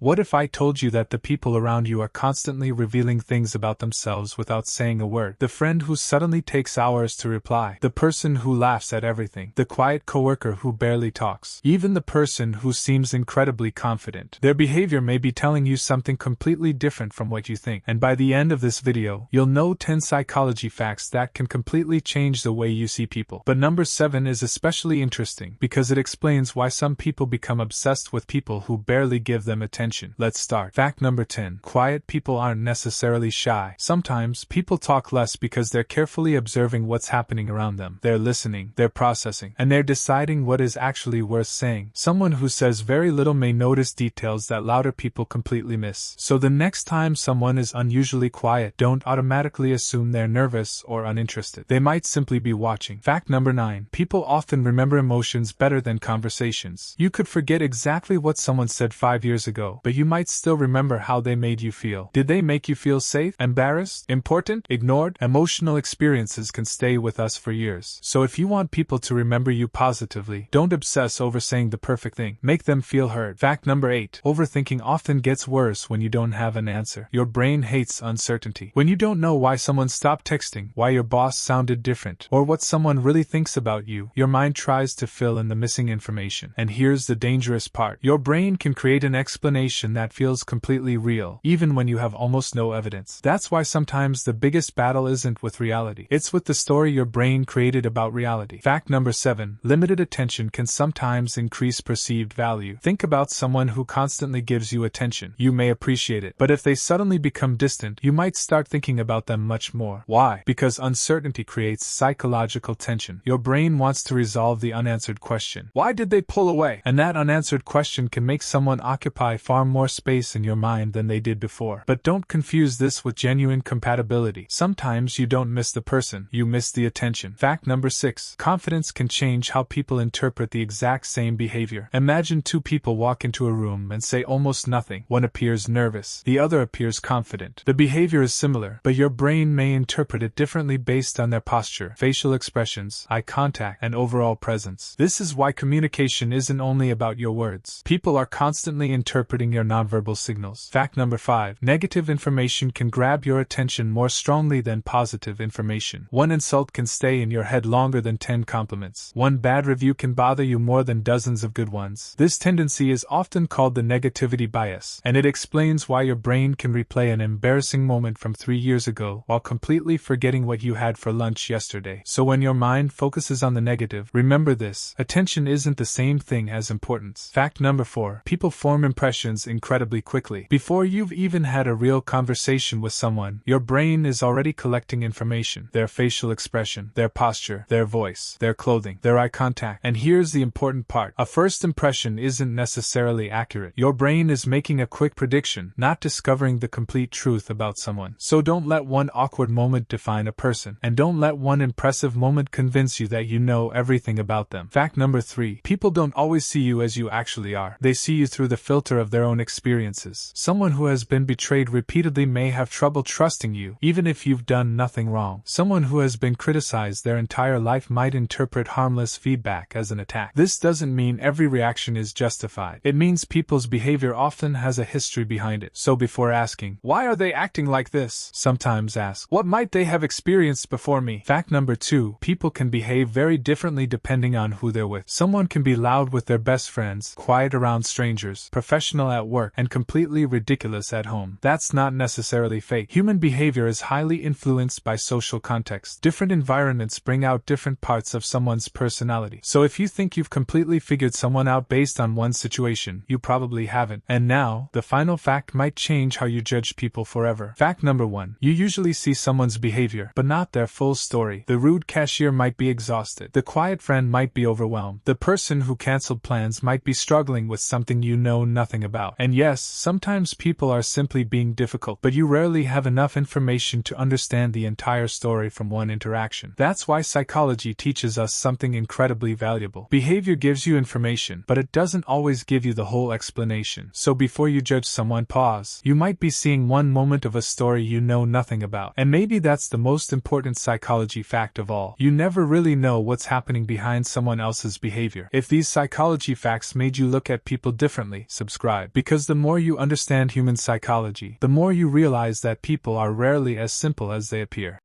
What if I told you that the people around you are constantly revealing things about themselves without saying a word? The friend who suddenly takes hours to reply, the person who laughs at everything, the quiet coworker who barely talks, even the person who seems incredibly confident. Their behavior may be telling you something completely different from what you think. And by the end of this video, you'll know 10 psychology facts that can completely change the way you see people. But number 7 is especially interesting because it explains why some people become obsessed with people who barely give them attention. Let's start. Fact number 10. Quiet people aren't necessarily shy. Sometimes people talk less because they're carefully observing what's happening around them. They're listening, they're processing, and they're deciding what is actually worth saying. Someone who says very little may notice details that louder people completely miss. So the next time someone is unusually quiet, don't automatically assume they're nervous or uninterested. They might simply be watching. Fact number 9. People often remember emotions better than conversations. You could forget exactly what someone said 5 years ago, but you might still remember how they made you feel. Did they make you feel safe, embarrassed, important, ignored? Emotional experiences can stay with us for years. So if you want people to remember you positively, don't obsess over saying the perfect thing. Make them feel heard. Fact number 8. Overthinking often gets worse when you don't have an answer. Your brain hates uncertainty. When you don't know why someone stopped texting, why your boss sounded different, or what someone really thinks about you, your mind tries to fill in the missing information. And here's the dangerous part. Your brain can create an explanation that feels completely real, even when you have almost no evidence. That's why sometimes the biggest battle isn't with reality. It's with the story your brain created about reality. Fact number 7. Limited attention can sometimes increase perceived value. Think about someone who constantly gives you attention. You may appreciate it, but if they suddenly become distant, you might start thinking about them much more. Why? Because uncertainty creates psychological tension. Your brain wants to resolve the unanswered question. Why did they pull away? And that unanswered question can make someone occupy far more space in your mind than they did before. But don't confuse this with genuine compatibility. Sometimes you don't miss the person, you miss the attention. Fact number 6. Confidence can change how people interpret the exact same behavior. Imagine two people walk into a room and say almost nothing. One appears nervous, the other appears confident. The behavior is similar, but your brain may interpret it differently based on their posture, facial expressions, eye contact, and overall presence. This is why communication isn't only about your words. People are constantly interpreting your nonverbal signals. Fact number 5. Negative information can grab your attention more strongly than positive information. One insult can stay in your head longer than 10 compliments. One bad review can bother you more than dozens of good ones. This tendency is often called the negativity bias, and it explains why your brain can replay an embarrassing moment from 3 years ago while completely forgetting what you had for lunch yesterday. So when your mind focuses on the negative, remember this: attention isn't the same thing as importance. Fact number 4. People form impressions incredibly quickly. Before you've even had a real conversation with someone, your brain is already collecting information: their facial expression, their posture, their voice, their clothing, their eye contact. And here's the important part: a first impression isn't necessarily accurate. Your brain is making a quick prediction, not discovering the complete truth about someone. So don't let one awkward moment define a person, and don't let one impressive moment convince you that you know everything about them. Fact number 3. People don't always see you as you actually are. They see you through the filter of their own experiences. Someone who has been betrayed repeatedly may have trouble trusting you, even if you've done nothing wrong. Someone who has been criticized their entire life might interpret harmless feedback as an attack. This doesn't mean every reaction is justified. It means people's behavior often has a history behind it. So before asking, "Why are they acting like this?" sometimes ask, "What might they have experienced before me?" Fact number 2. People can behave very differently depending on who they're with. Someone can be loud with their best friends, quiet around strangers, professional at work, and completely ridiculous at home. That's not necessarily fake. Human behavior is highly influenced by social context. Different environments bring out different parts of someone's personality. So if you think you've completely figured someone out based on one situation, you probably haven't. And now, the final fact might change how you judge people forever. Fact number 1. You usually see someone's behavior, but not their full story. The rude cashier might be exhausted. The quiet friend might be overwhelmed. The person who canceled plans might be struggling with something you know nothing about. And yes, sometimes people are simply being difficult, but you rarely have enough information to understand the entire story from one interaction. That's why psychology teaches us something incredibly valuable. Behavior gives you information, but it doesn't always give you the whole explanation. So before you judge someone, pause. You might be seeing one moment of a story you know nothing about. And maybe that's the most important psychology fact of all. You never really know what's happening behind someone else's behavior. If these psychology facts made you look at people differently, subscribe. subscribe, because the more you understand human psychology, the more you realize that people are rarely as simple as they appear.